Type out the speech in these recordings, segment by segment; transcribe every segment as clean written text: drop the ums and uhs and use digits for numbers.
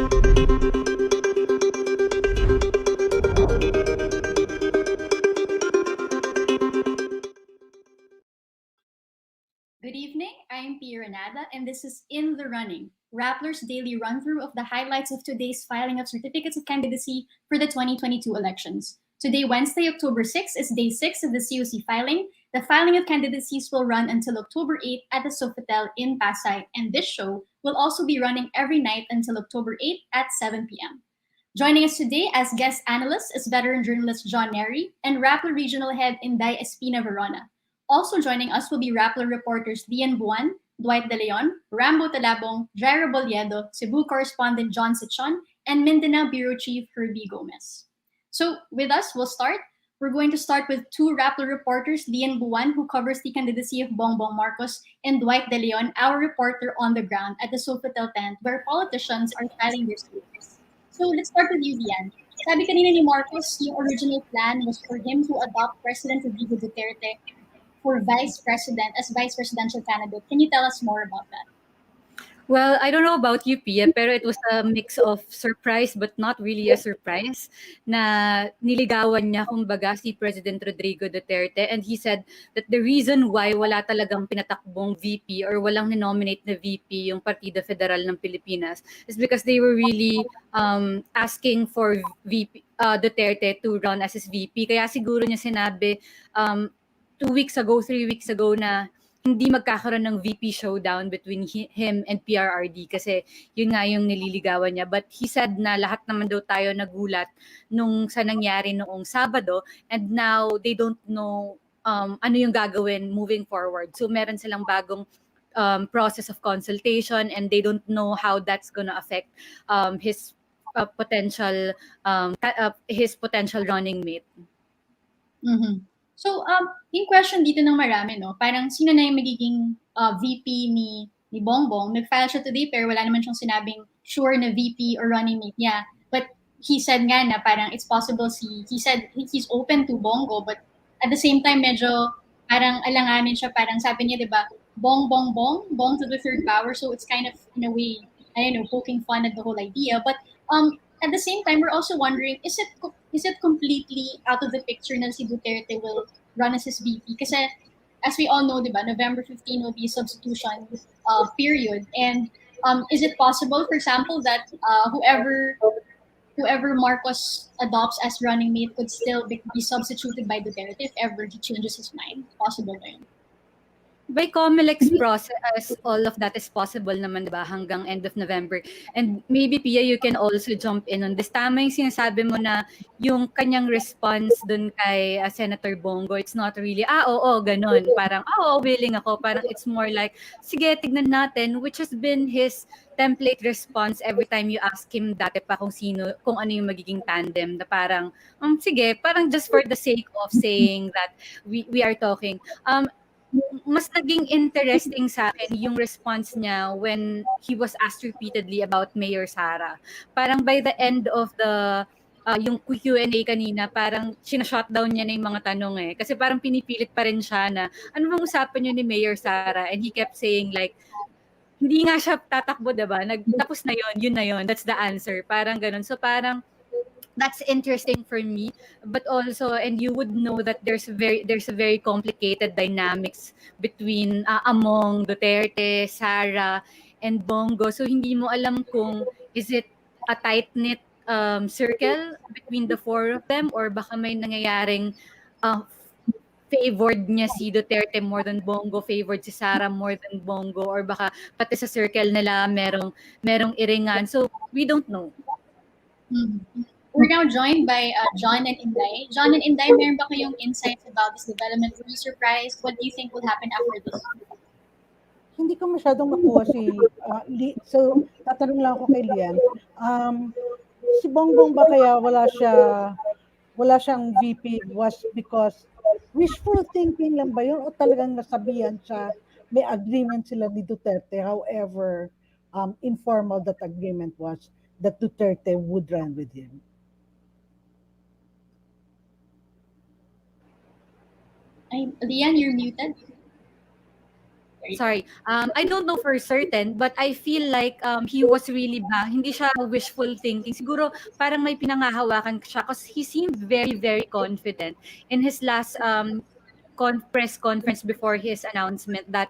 Good evening, I'm Pia Ranada, and this is In the Running, Rappler's daily run-through of the highlights of today's filing of certificates of candidacy for the 2022 elections. Today, Wednesday, October 6th, is day 6 of the COC filing. The filing of candidacies will run until October 8th at the Sofitel in Pasay, and this show will also be running every night until October 8th at 7 p.m. Joining us today as guest analyst is veteran journalist John Nery and Rappler Regional Head Inday Espina-Varona. Also joining us will be Rappler reporters Lian Buan, Dwight De Leon, Rambo Talabong, Jairo Boliedo, Cebu correspondent John Sichon, and Mindanao Bureau Chief Herbie Gomez. So with us, we'll start. We're going to start with two Rappler reporters, Lian Buan, who covers the candidacy of Bongbong Marcos, and Dwight De Leon, our reporter on the ground at the Sofitel tent where politicians are filing their statements. So let's start with you, Lian. Sabi kanina ni Marcos, yung original plan was for him to adopt President Rodrigo Duterte for vice president as vice presidential candidate. Can you tell us more about that? Well, I don't know about you, Pia, pero it was a mix of surprise but not really a surprise na niligawan niya kumbaga si President Rodrigo Duterte, and he said that the reason why wala talagang pinatakbong VP or walang ninominate na VP yung Partido Federal ng Pilipinas is because they were really asking for VP Duterte to run as his VP. Kaya siguro niya sinabi 2 weeks ago, 3 weeks ago na hindi magkakaroon ng VP showdown between him and PRRD kasi yun nga yung nililigawan niya. But he said na lahat naman daw tayo nagulat nung sa nangyari noong Sabado, and now they don't know ano yung gagawin moving forward. So meron silang bagong process of consultation, and they don't know how that's gonna affect his potential running mate. Mm-hmm. So, yung question dito ng marami, no? Parang sino na yung magiging VP ni Bongbong? Nag-file siya today pero wala naman siyang sinabing sure na VP or running mate niya. But he said nga na parang it's possible he said he's open to Bongo, but at the same time medyo parang alanganin siya, parang sabi niya, 'di ba? Bong to the third power. So it's kind of in a way, I don't know, poking fun at the whole idea. But at the same time, we're also wondering, is it completely out of the picture na si Duterte will run as his VP? Kasi as we all know, diba, November 15 will be a substitution period. And is it possible, for example, that whoever Marcos adopts as running mate could still be substituted by Duterte if ever he changes his mind? Possible ba yun? By COMELEC's process, all of that is possible naman, diba, hanggang end of November. And maybe, Pia, you can also jump in on this. Tama yung sinasabi mo na yung kanyang response dun kay Senator Bongo, it's not really, oo, ganun. Parang, oo, willing ako. Parang it's more like, sige, tignan natin, which has been his template response every time you ask him dati pa kung ano yung magiging tandem, na parang, sige, parang just for the sake of saying that we are talking. Mas naging interesting sa akin yung response niya when he was asked repeatedly about Mayor Sara. Parang by the end of the yung Q&A kanina, parang sinashutdown niya na yung mga tanong eh. Kasi parang pinipilit pa rin siya na, ano bang usapan niyo ni Mayor Sara? And he kept saying like, hindi nga siya tatakbo, diba? Tapos na yun na yun. That's the answer. Parang ganun. So parang, that's interesting for me, but also, and you would know that there's a very complicated dynamics between among Duterte, Sara, and Bongo. So hindi mo alam kung is it a tight knit circle between the four of them, or baka may nangyayaring favored niya si Duterte more than Bongo, favored si Sara more than Bongo, or baka pati sa circle nila merong iringan. So we don't know. Mm-hmm. We're now joined by John and Inday. John and Inday, meron ba kayong insights about this development? Were you surprised? What do you think will happen after this? Hindi ko masyadong makuha so tatanong lang ako kay Lian. Si Bongbong ba kaya wala siyang VP was because wishful thinking lang ba yun, o talagang nasabihan siya, may agreement sila ni Duterte, however informal that agreement was, that Duterte would run with him? Lian, you're muted. sorry, I don't know for certain, but I feel like he was really hindi siya wishful thinking. Siguro parang may pinangahawakan siya because he seemed very, very confident in his last press conference before his announcement that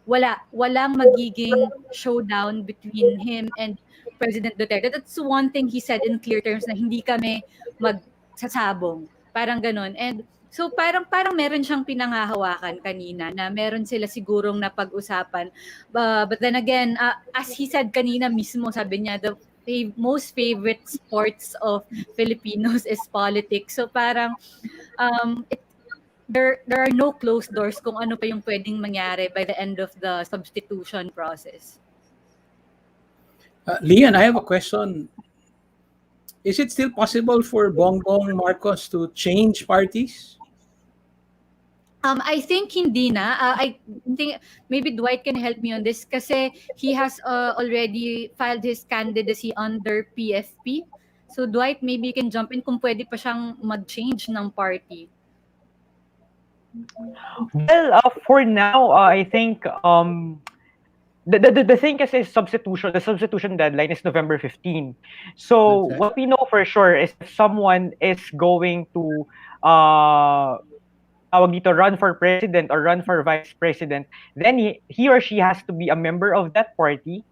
walang magiging showdown between him and President Duterte. That's one thing he said in clear terms na hindi kami magsasabong. Parang ganun. And so parang meron siyang pinanghahawakan kanina na meron sila sigurong napag-usapan. But then again, as he said kanina mismo, sabi niya the most favorite sports of Filipinos is politics. So parang there are no closed doors kung ano pa yung pwedeng mangyari by the end of the substitution process. Lian, I have a question. Is it still possible for Bongbong Marcos to change parties? I think hindi na. I think maybe Dwight can help me on this kasi he has already filed his candidacy under PFP. So Dwight, maybe you can jump in kung pwede pa siyang mag-change ng party. Well, for now, I think the thing is the substitution deadline is November 15. So Okay. what we know for sure is if someone is going to run for president or run for vice president, then he or she has to be a member of that party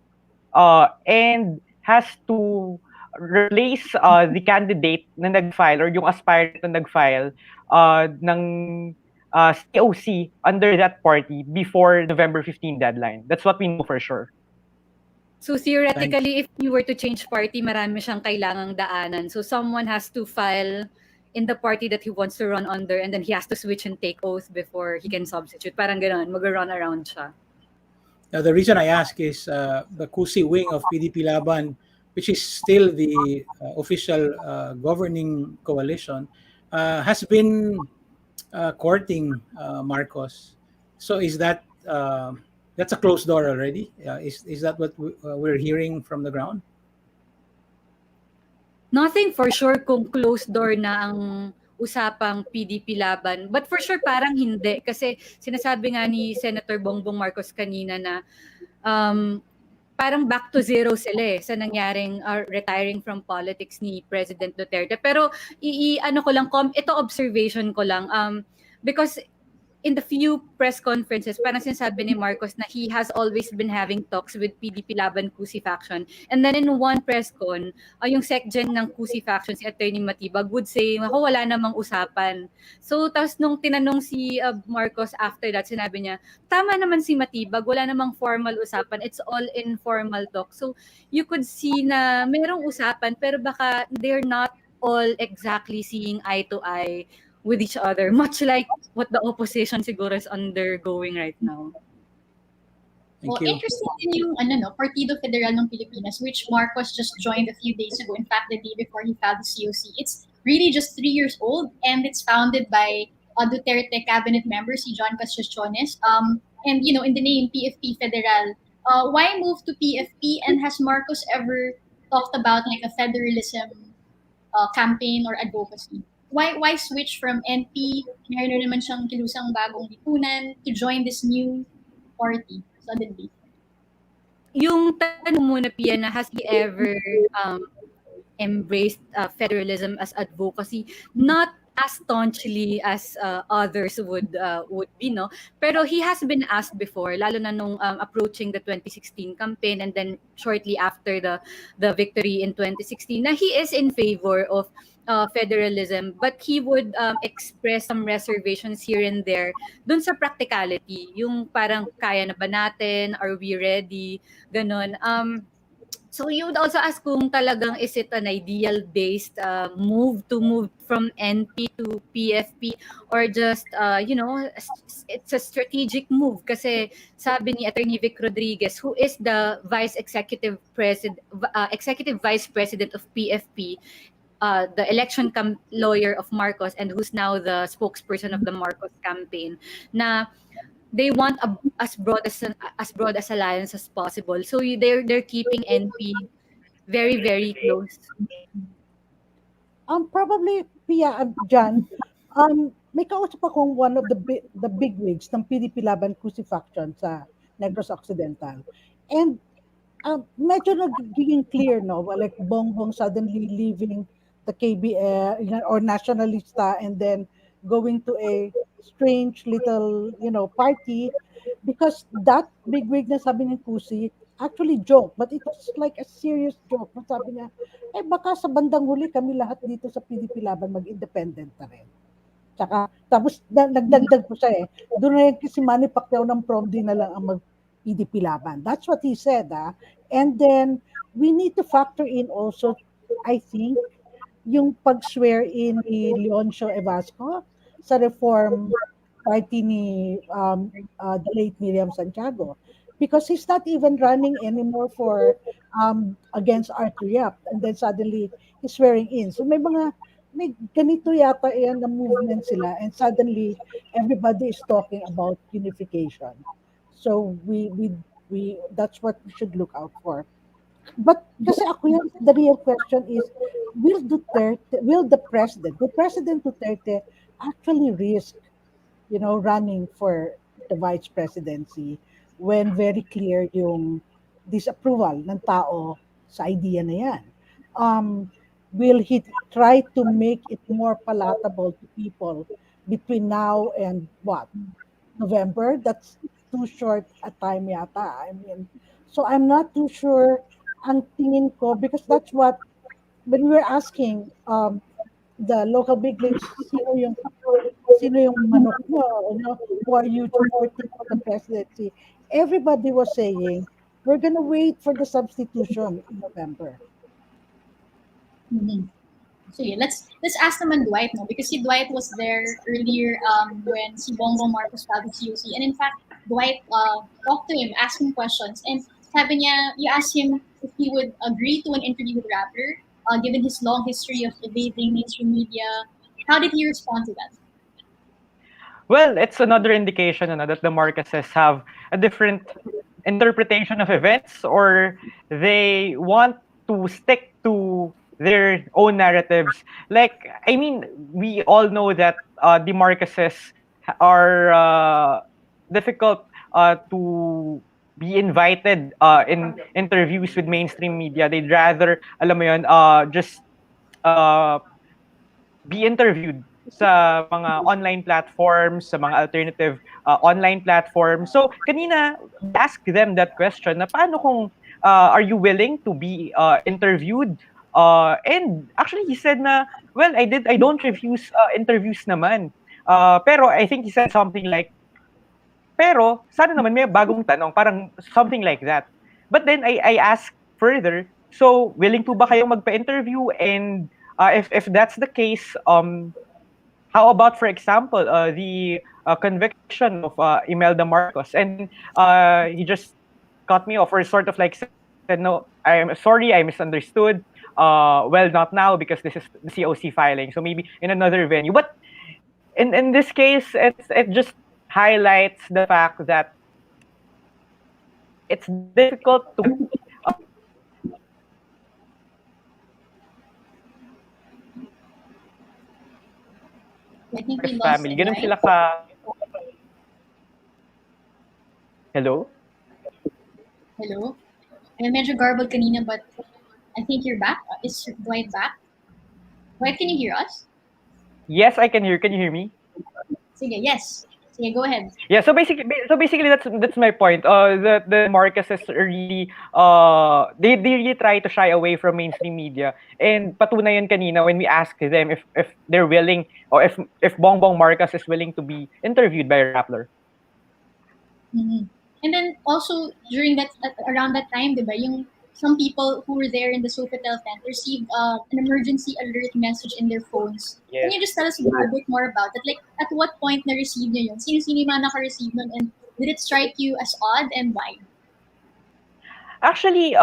and has to replace the candidate na nag-file or yung aspirant na nag-file ng COC under that party before November 15 deadline. That's what we know for sure. So theoretically, if you were to change party, marami siyang kailangang daanan. So someone has to file in the party that he wants to run under and then he has to switch and take oath before he can substitute. Parang gano'n, mag-run around siya. Now, the reason I ask is the COCs wing of PDP Laban, which is still the official governing coalition, has been courting Marcos. So is that that's a closed door already? Is that what we're hearing from the ground? Nothing for sure kung closed door na ang usapang PDP laban. But for sure parang hindi. Kasi sinasabi nga ni Senator Bongbong Marcos kanina na parang back to zero sila sa nangyaring retiring from politics ni President Duterte. Pero ano ko lang, ito observation ko lang. Because in the few press conferences, parang sinasabi ni Marcos na he has always been having talks with PDP Laban COC faction. And then in one press con, yung SecGen ng COC faction, si Attorney Matibag, would say, ako wala namang usapan. So, tapos nung tinanong si Marcos after that, sinabi niya, tama naman si Matibag, wala namang formal usapan. It's all informal talk. So, you could see na merong usapan, pero baka they're not all exactly seeing eye to eye with each other, much like what the opposition siguro is undergoing right now. Thank Well, you. interesting din yung Partido Federal ng Pilipinas, which Marcos just joined a few days ago. In fact, the day before he filed the COC. It's really just 3 years old, and it's founded by Duterte cabinet member si John Castriones. And in the name PFP Federal, why move to PFP? And has Marcos ever talked about like a federalism campaign or advocacy? Why switch from NP, meron naman siyang kilusang bagong lipunan, to join this new party suddenly? Yung tanong muna, Pia, na has he ever embraced federalism as advocacy? Not as staunchly as others would be, no? Pero he has been asked before, lalo na nung approaching the 2016 campaign and then shortly after the victory in 2016, na he is in favor of federalism, but he would express some reservations here and there dun sa practicality, yung parang kaya na ba natin, are we ready, ganon. So you would also ask kung talagang is it an ideal-based move to move from NP to PFP or just, it's a strategic move kasi sabi ni Attorney Vic Rodriguez, who is the executive vice president of PFP, the election lawyer of Marcos and who's now the spokesperson of the Marcos campaign, na they want as broad as alliance as possible. So they're keeping NP very, very close. Probably, Pia, John, may kausap akong one of the big wigs ng PDP Laban Kusi faction sa Negros Occidental. And medyo nagiging clear, no? Like Bongbong suddenly leaving the KBL or Nationalista and then going to a strange little, party because that bigwig na sabi ni Kusi actually joke, but it was like a serious joke. Sabi niya, baka sa bandang huli kami lahat dito sa PDP Laban mag-independent na rin. Tsaka, tapos nagdagdag po siya doon na si Manny Pacquiao ng prom din na lang ang mag-PDP Laban. That's what he said. And then, we need to factor in also, I think, yung pag-swear in ni Leoncio Evasco sa reform party ni the late Miriam Santiago. Because he's not even running anymore for against Arthur Yap. And then suddenly, he's swearing in. So may ganito yata yan na movement sila and suddenly everybody is talking about unification. So we that's what we should look out for. But kasi ako yan, the real question is, will the President Duterte actually risk, running for the vice presidency when very clear yung disapproval ng tao sa idea na yan? Will he try to make it more palatable to people between now and November? That's too short a time yata. I mean, so I'm not too sure ang tingin ko because that's what when we were asking the local big leagues sino yung manok mo, who are you supporting for the presidency? Everybody was saying we're gonna wait for the substitution in November. Mm-hmm. So yeah, let's ask naman Dwight, no? Because si Dwight was there earlier when si Bongbong Marcos filed his COC, and in fact, Dwight talked to him, asked him questions, and sabi niya, you asked him if he would agree to an interview with Rappler, given his long history of evading mainstream media. How did he respond to that? Well, it's another indication that the Marcoses have a different interpretation of events, or they want to stick to their own narratives. Like, I mean, we all know that the Marcoses are difficult to be invited in interviews with mainstream media. They'd rather, alam mo yun, just be interviewed sa mga online platforms, sa mga alternative online platforms. So, kanina, ask them that question na paano kung are you willing to be interviewed? And actually, he said na, well, I don't refuse interviews naman. Pero I think he said something like, pero sana naman may bagong tanong, parang something like that. But then I asked further, so willing po ba kayong magpa-interview? And if that's the case, how about, for example, the conviction of Imelda Marcos? And he just cut me off, or sort of like said, no, I'm sorry, I misunderstood. Well, not now because this is the COC filing. So maybe in another venue. But in this case, it just highlights the fact that it's difficult to I think we lost family. Ganun Dwight. sila ka... Hello? Hello? Medyo garbled kanina, but I think you're back. Is Dwight back? Dwight, can you hear us? Yes, I can hear. Can you hear me? Sige, yes. Sige, go ahead. Yeah, so basically that's my point. The Marcoses really they really try to shy away from mainstream media. And patunayan kanina when we asked them if they're willing, or if Bongbong Marcos is willing to be interviewed by Rappler. Mm-hmm. And then also during around that time, diba, yung some people who were there in the Sofitel tent received an emergency alert message in their phones. Yes. Can you just tell us a bit more about it? Like, at what point na receive niyo yun? Sino-sino yung mga naka-receive nun? And did it strike you as odd, and why? Actually,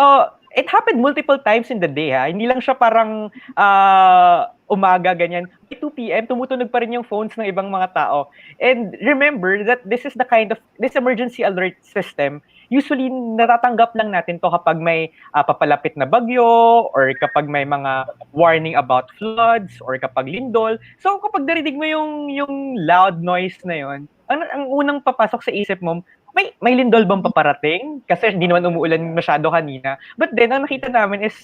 it happened multiple times in the day, ha. Hindi lang siya parang umaga ganyan. By 2 p.m. tumutunog pa rin yung phones ng ibang mga tao. And remember that this emergency alert system, usually natatanggap lang natin to kapag may papalapit na bagyo or kapag may mga warning about floods or kapag lindol. So kapag narinig mo yung loud noise na yon, ang unang papasok sa isip mo, may lindol bang paparating? Kasi hindi naman umuulan masyado kanina. But then, ang nakita namin is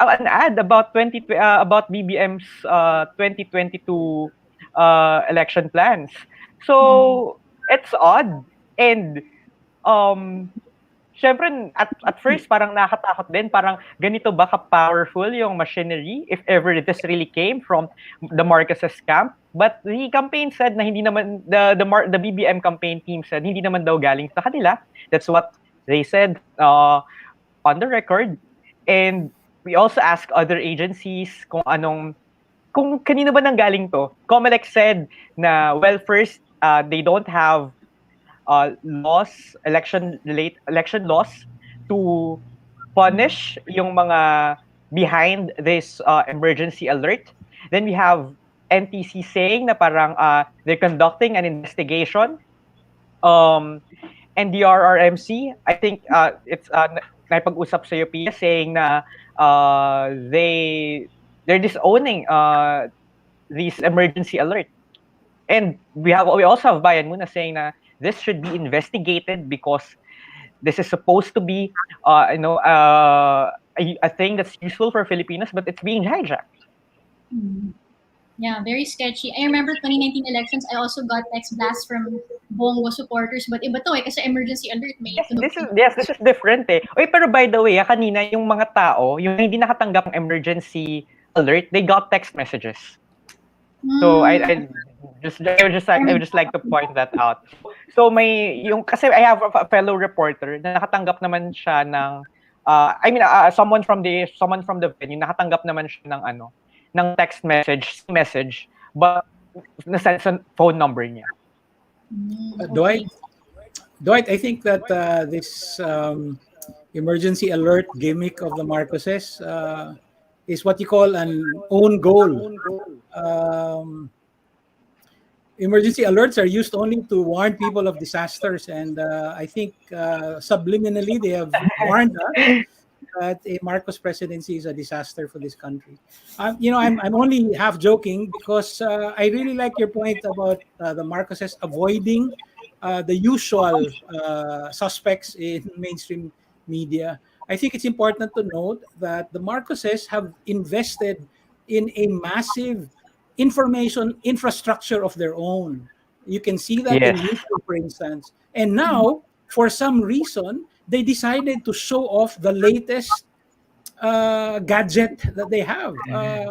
an ad about BBM's 2022 election plans. So, it's odd. And, syempre, at first, parang nakatakot din. Parang, ganito ba ka-powerful yung machinery if ever this really came from the Marcos's camp? But the campaign said na hindi naman, the BBM campaign team said, hindi naman daw galing sa kanila. That's what they said on the record. And we also asked other agencies kung kanino ba nanggaling to. Comelec said na, well, first, they don't have election laws to punish yung mga behind this emergency alert. Then we have NTC saying na parang they're conducting an investigation. And the RRMC, I think it's naipag-usap sa Pia, saying na they're disowning these emergency alert. And we also have Bayan Muna saying na this should be investigated because this is supposed to be a thing that's useful for Filipinos, but it's being hijacked. Yeah, very sketchy. I remember 2019 elections, I also got text blasts from Bongo supporters, but iba to kasi emergency alert may this is different eh. Oy, pero by the way, kanina yung mga tao, yung hindi nakatanggap ng emergency alert, they got text messages. So I would just like to point that out. So kasi I have a fellow reporter na nakatanggap naman siya ng someone from the venue nakatanggap naman siya ng text message but nasa phone number niya. Dwight, I think that this emergency alert gimmick of the Marcoses is what you call an own goal. Emergency alerts are used only to warn people of disasters, and I think subliminally they have warned us that a Marcos presidency is a disaster for this country. I'm only half joking because I really like your point about the Marcoses avoiding the usual suspects in mainstream media. I think it's important to note that the Marcoses have invested in a massive information infrastructure of their own. You can see that in YouTube, for instance. And now, for some reason, they decided to show off the latest gadget that they have.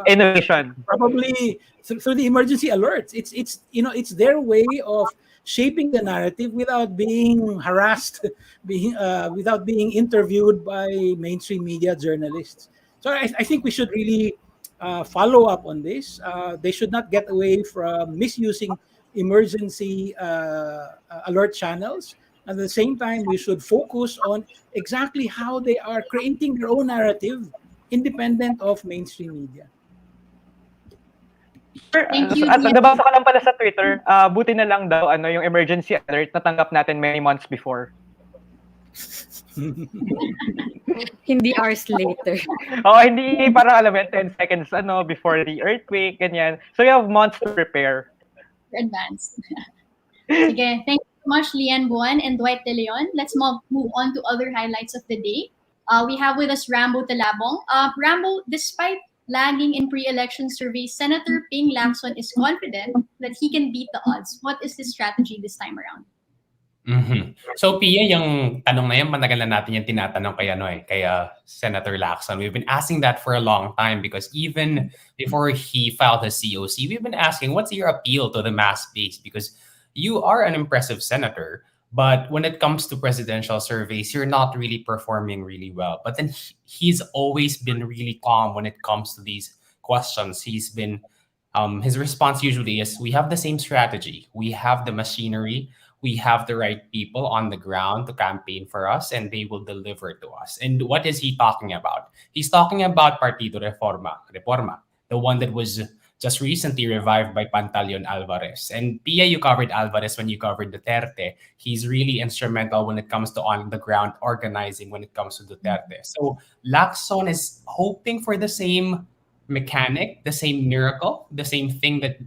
Innovation. Probably through the emergency alerts. It's their way of shaping the narrative without being harassed, without being interviewed by mainstream media journalists. So I think we should really follow up on this. They should not get away from misusing emergency alert channels. At the same time, we should focus on exactly how they are creating their own narrative independent of mainstream media. Thank you. At nabasa ko lang pala sa Twitter, buti na lang daw yung emergency alert natanggap natin many months before. Hindi hours later. Hindi parang 10 seconds before the earthquake, ganyan. So you have months to prepare. Advanced. Sige, thank you so much, Lian Buan and Dwight De Leon. Let's move on to other highlights of the day. We have with us Rambo Talabong. Rambo, despite lagging in pre-election surveys, Senator Ping Lacson is confident that he can beat the odds. What is his strategy this time around? Mm-hmm. So Pia, yung tanong na yan, matagal na natin yung tinatanong kay Senator Lacson. We've been asking that for a long time because even before he filed his COC, we've been asking, what's your appeal to the mass base? Because you are an impressive senator, but when it comes to presidential surveys, you're not really performing really well. But then he's always been really calm when it comes to these questions. He's been, his response usually is, we have the same strategy. We have the machinery. we have the right people on the ground to campaign for us and they will deliver to us. And what is he talking about? He's talking about Partido Reforma, the one that was just recently revived by Pantaleon Alvarez. And Pia, you covered Alvarez when you covered Duterte. He's really instrumental when it comes to on the ground organizing when it comes to Duterte. So Lacson is hoping for the same mechanic, the same miracle, the same thing that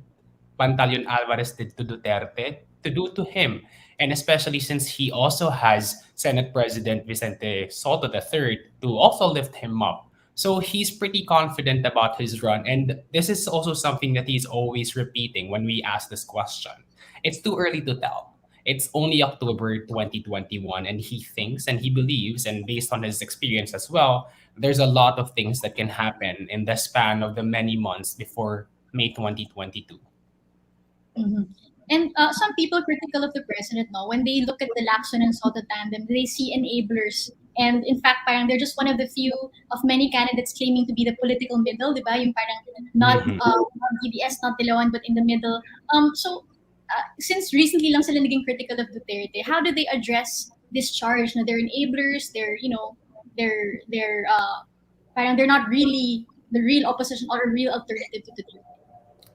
Pantaleon Alvarez did to Duterte to do to him. And especially since he also has Senate President Vicente Soto III to also lift him up. So he's pretty confident about his run. And this is also something that he's always repeating when we ask this question. It's too early to tell. It's only October 2021, and he thinks and he believes, and based on his experience as well, there's a lot of things that can happen in the span of the many months before May 2022. Mhm. And some people critical of the president, no, when they look at the Lacson and Soto tandem, they see enablers. And in fact, parang they're just one of the few of many candidates claiming to be the political middle, di ba? Yung parang not Mhm. not DBS, not Dilawan, but in the middle. Since recently lang sila naging critical of Duterte, how do they address this charge? No, they're enablers. They're parang they're not really the real opposition or a real alternative to Duterte.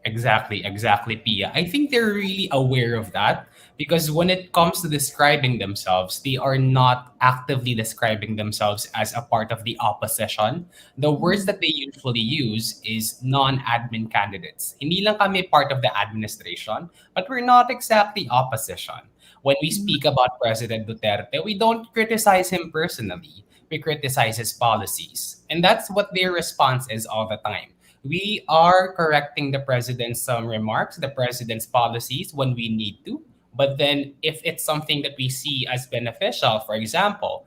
Exactly, Pia. I think they're really aware of that because when it comes to describing themselves, they are not actively describing themselves as a part of the opposition. The words that they usually use is non-admin candidates. Hindi lang kami part of the administration, but we're not exactly opposition. When we speak about President Duterte, we don't criticize him personally. We criticize his policies. And that's what their response is all the time. We are correcting the president's remarks, the president's policies when we need to. But then, if it's something that we see as beneficial, for example,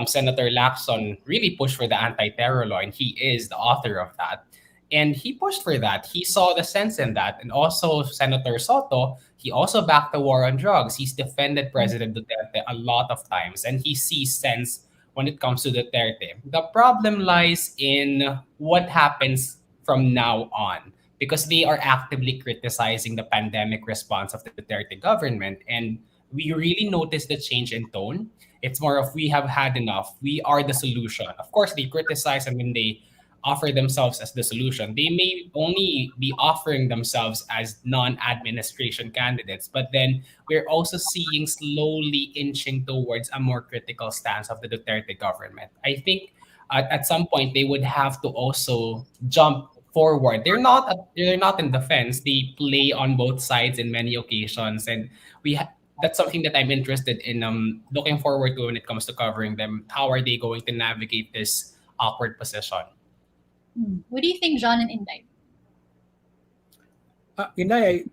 Senator Lacson really pushed for the anti-terror law, and he is the author of that. And he pushed for that. He saw the sense in that. And also, Senator Soto, he also backed the war on drugs. He's defended President Duterte a lot of times, and he sees sense when it comes to Duterte. The problem lies in what happens from now on because they are actively criticizing the pandemic response of the Duterte government. And we really notice the change in tone. It's more of we have had enough. We are the solution. Of course, they criticize and when they offer themselves as the solution, they may only be offering themselves as non-administration candidates. But then we're also seeing slowly inching towards a more critical stance of the Duterte government. I think at some point they would have to also jump forward. They're not in defense. They play on both sides in many occasions, and that's something that I'm interested in looking forward to when it comes to covering them. How are they going to navigate this awkward position? What do you think, John and Inday? Inday,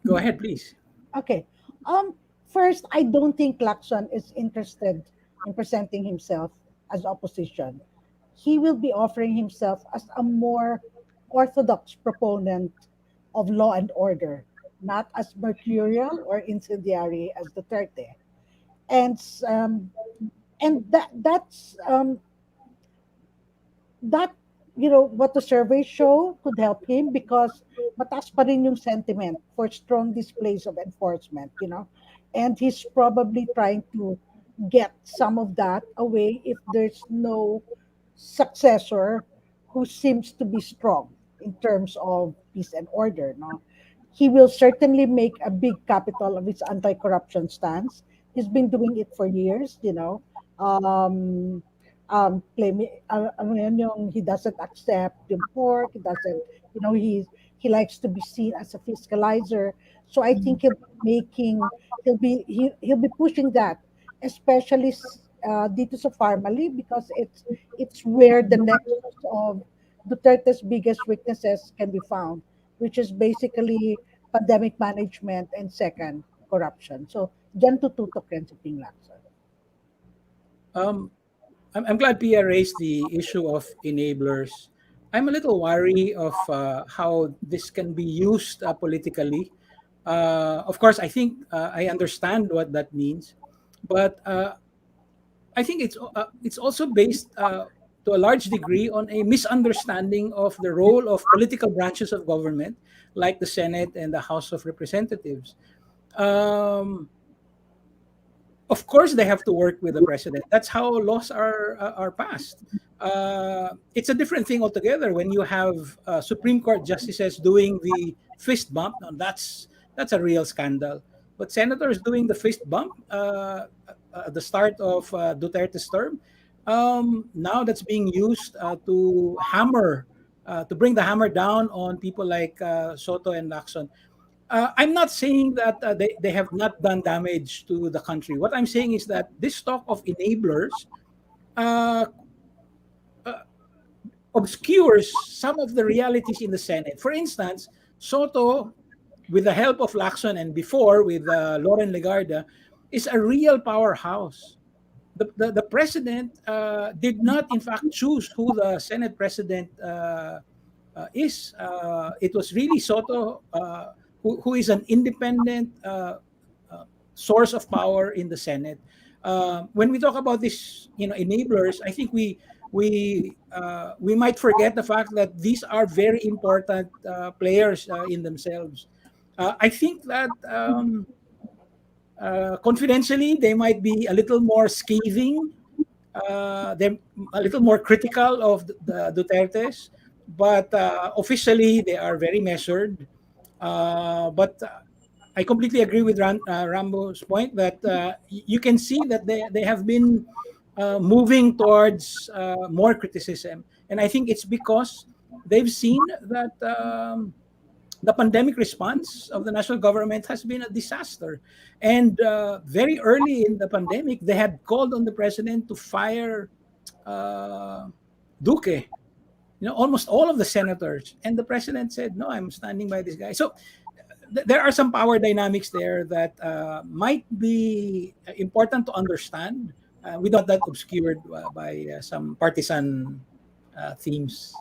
go ahead, please. Okay. First, I don't think Lacson is interested in presenting himself as opposition. He will be offering himself as a more orthodox proponent of law and order, not as mercurial or incendiary as Duterte. And that what the surveys show could help him because mataas pa rin yung sentiment for strong displays of enforcement. And he's probably trying to get some of that away if there's no successor who seems to be strong in terms of peace and order. No? He will certainly make a big capital of his anti-corruption stance. He's been doing it for years. He doesn't accept yung pork. He likes to be seen as a fiscalizer. So I think he'll be pushing that, especially dito sa Farmally because it's where the nexus of Duterte's biggest weaknesses can be found, which is basically pandemic management and second corruption. So dyan tututok yan sa Ping Lacson. I'm glad Pia raised the issue of enablers. I'm a little wary of how this can be used politically. Of course, I think I understand what that means, but I think it's also based to a large degree on a misunderstanding of the role of political branches of government, like the Senate and the House of Representatives. of course they have to work with the president. That's how laws are passed. It's a different thing altogether when you have Supreme Court justices doing the fist bump. Now that's a real scandal. But senators doing the fist bump at the start of Duterte's term, now that's being used to hammer, to bring the hammer down on people like Soto and Lacson. I'm not saying that they have not done damage to the country. What I'm saying is that this talk of enablers uh, obscures some of the realities in the Senate. For instance, Soto, with the help of Lacson and before with Lauren Legarda, is a real powerhouse. The president did not, in fact, choose who the Senate president is. It was really Soto, who is an independent source of power in the Senate. When we talk about this, enablers, I think we might forget the fact that these are very important players in themselves. I think that confidentially, they might be a little more scathing. They're a little more critical of the Dutertes, but officially they are very measured. But I completely agree with Rambo's point that you can see that they have been moving towards more criticism, and I think it's because they've seen that the pandemic response of the national government has been a disaster. And very early in the pandemic, they had called on the president to fire Duque, almost all of the senators. And the president said, no, I'm standing by this guy. So there are some power dynamics there that might be important to understand without that obscured by some partisan themes.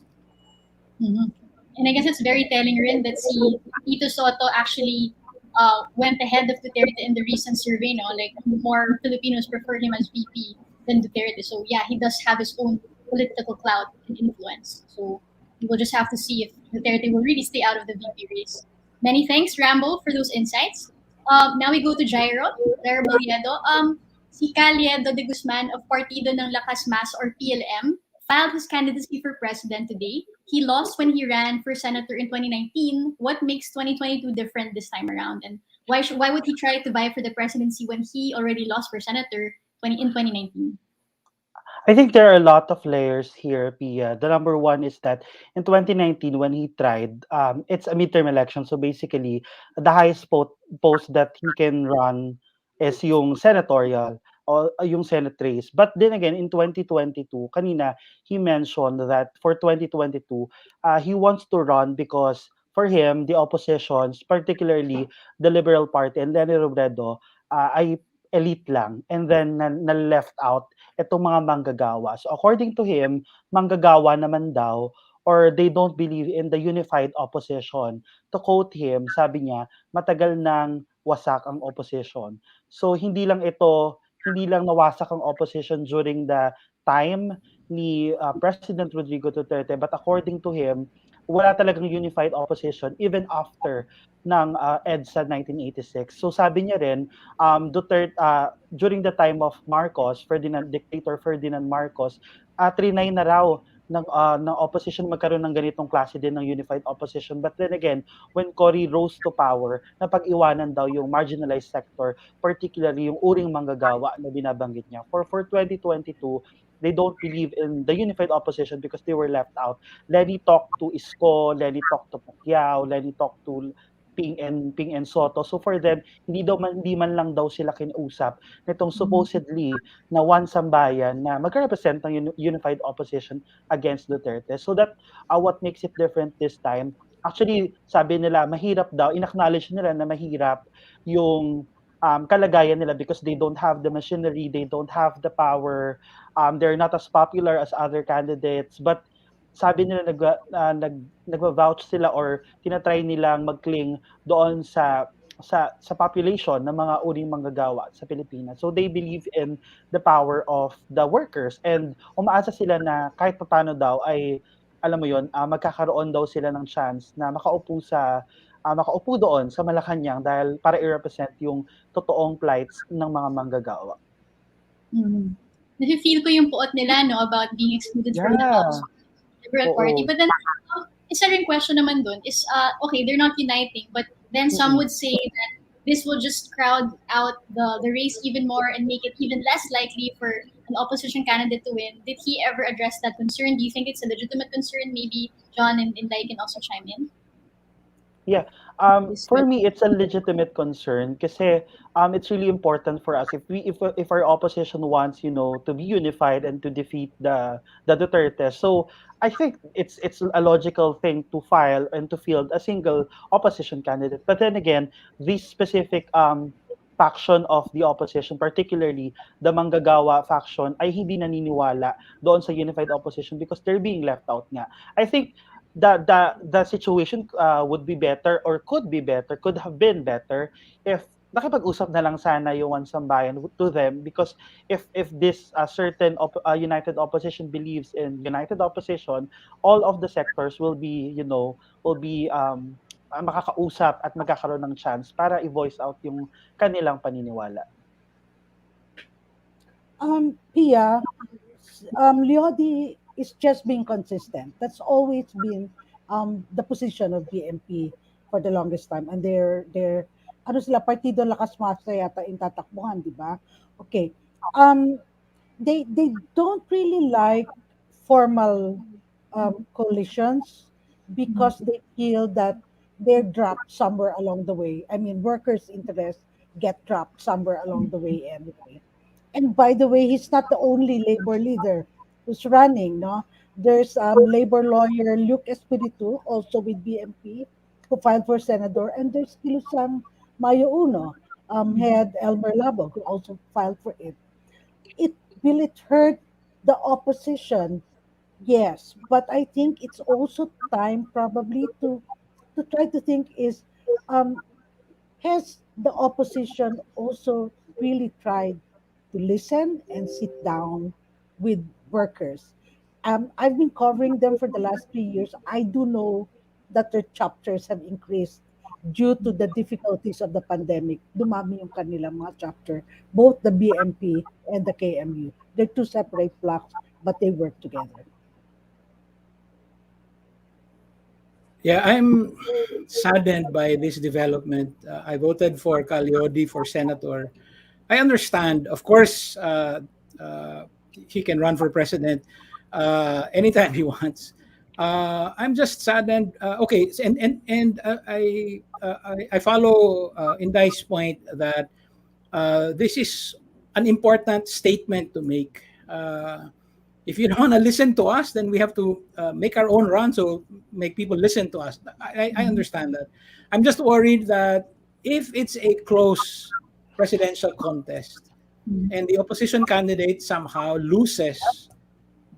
Mm-hmm. And I guess it's very telling rin that Tito Soto actually went ahead of Duterte in the recent survey, like more Filipinos prefer him as VP than Duterte. So yeah, he does have his own political clout and influence. So we'll just have to see if Duterte will really stay out of the VP race. Many thanks, Rambo, for those insights. Now we go to Jairo Boliedo. Si Caliedo de Guzman of Partido ng Lakas Mas or PLM filed his candidacy for president today. He lost when he ran for senator in 2019. What makes 2022 different this time around? And why would he try to vie for the presidency when he already lost for senator in 2019? I think there are a lot of layers here, Pia. The number one is that in 2019, when he tried, it's a midterm election. So basically, the highest post that he can run is yung senatorial or yung Senate race. But then again, in 2022, kanina, he mentioned that for 2022, he wants to run because for him, the oppositions, particularly the Liberal Party and Leni Robredo, ay elite lang. And then na left out itong mga manggagawa. So according to him, manggagawa naman daw or they don't believe in the unified opposition. To quote him, sabi niya, matagal nang wasak ang opposition. So hindi lang nawasak ang opposition during the time ni President Rodrigo Duterte, but according to him, wala talagang unified opposition even after ng EDSA 1986. So sabi niya rin, Duterte, during the time of dictator Ferdinand Marcos, trinay na raw ng opposition magkaroon ng ganitong klase din ng unified opposition. But then again, when Cory rose to power, napag-iwanan daw yung marginalized sector, particularly yung uring manggagawa na binabanggit niya. For 2022, they don't believe in the unified opposition because they were left out. Lenny talked to Isko, Lenny talked to Pacquiao, Lenny talked to Ping and Soto. So for them, hindi man lang daw sila kinausap nitong supposedly na one sambayan na magre-represent ng unified opposition against Duterte. So that what makes it different this time. Actually, sabi nila mahirap daw, in-acknowledge nila na mahirap yung kalagayan nila because they don't have the machinery, they don't have the power, they're not as popular as other candidates. But sabi nila nag-vouch sila or tinatry nilang mag-cling doon sa population ng mga uring manggagawa sa Pilipinas. So they believe in the power of the workers and umaasa sila na kahit paano daw ay alam mo yon, magkakaroon daw sila ng chance na makaupo sa makaupo doon sa Malacanang dahil para i-represent yung totoong plights ng mga manggagawa. Nafe-feel ko yung puot nila, no, about being excluded from the talks of the Liberal Party. But then, isa rin question naman dun is, okay, they're not uniting, but then some would say that this will just crowd out the race even more and make it even less likely for an opposition candidate to win. Did he ever address that concern? Do you think it's a legitimate concern? Maybe John and Inday can also chime in. Yeah. For me, it's a legitimate concern kasi it's really important for us if our opposition wants, to be unified and to defeat the Duterte. So I think it's a logical thing to file and to field a single opposition candidate. But then again, this specific faction of the opposition, particularly the manggagawa faction, ay hindi naniniwala doon sa unified opposition because they're being left out nga. I think the situation would be better or could have been better if nakipag-usap na lang sana yung Sambayan to them, because if this certain united opposition believes in united opposition, all of the sectors will be makakausap at magkakaroon ng chance para i-voice out yung kanilang paniniwala. Pia, Leody is just being consistent. That's always been the position of BMP for the longest time. And they're partido lakas masa yata in tatakbuhan, di ba? Okay. They don't really like formal coalitions because they feel that they're dropped somewhere along the way. I mean, workers' interests get dropped somewhere along the way anyway. And by the way, he's not the only labor leader who's running, no? There's labor lawyer Luke Espiritu, also with BMP, who filed for senator, and there's Kilusang Mayo Uno, head Elmer Labo, who also filed for it. Will it hurt the opposition? Yes, but I think it's also time probably to try to think is, has the opposition also really tried to listen and sit down with workers? I've been covering them for the last 3 years. I do know that their chapters have increased due to the difficulties of the pandemic. Dumami yung kanilang mga chapter, both the BMP and the KMU. They're two separate blocks, but they work together. Yeah, I'm saddened by this development. I voted for Calyodi for senator. I understand, of course, he can run for president anytime he wants. I'm just saddened. Okay, and I follow Inday's point that this is an important statement to make. If you don't want to listen to us, then we have to make our own run, so make people listen to us. I understand that. I'm just worried that if it's a close presidential contest and the opposition candidate somehow loses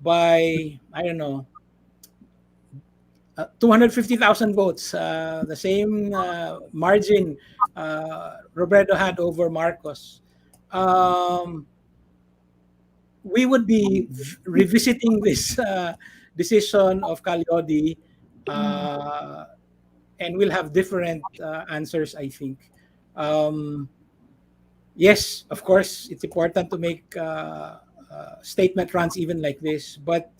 by, I don't know, 250,000 votes, the same margin Roberto had over Marcos, we would be revisiting this decision of Calyodi, and we'll have different answers, I think. Yes, of course, it's important to make statement runs even like this, but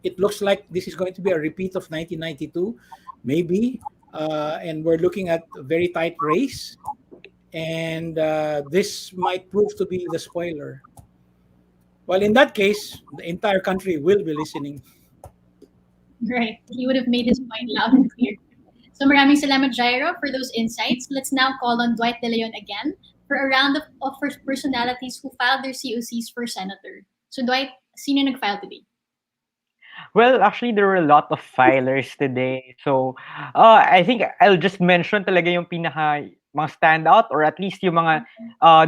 it looks like this is going to be a repeat of 1992, maybe, and we're looking at a very tight race, and this might prove to be the spoiler. Well, in that case, the entire country will be listening. Right. He would have made his point loud and clear. So maraming salamat, Jairo, for those insights. Let's now call on Dwight De Leon again for a round of personalities who filed their COCs for senator. So Dwight, sino nag-file today? Well, actually, there were a lot of filers today. So, I think I'll just mention talaga yung mga standout, or at least yung mga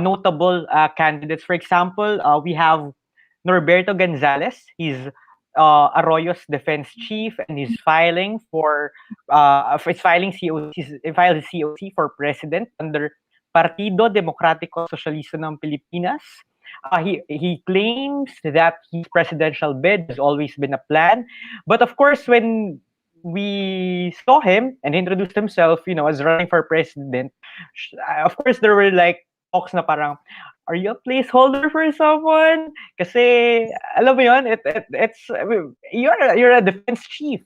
notable candidates. For example, we have Roberto Gonzalez. He's Arroyo's defense chief, and he's filing filed his COC for president under Partido Demokratiko Sosyalista ng Pilipinas. He claims that his presidential bid has always been a plan, but of course, when we saw him and he introduced himself, as running for president, of course there were like talks na parang, are you a placeholder for someone? Kasi alam mo yun, it's you're a defense chief.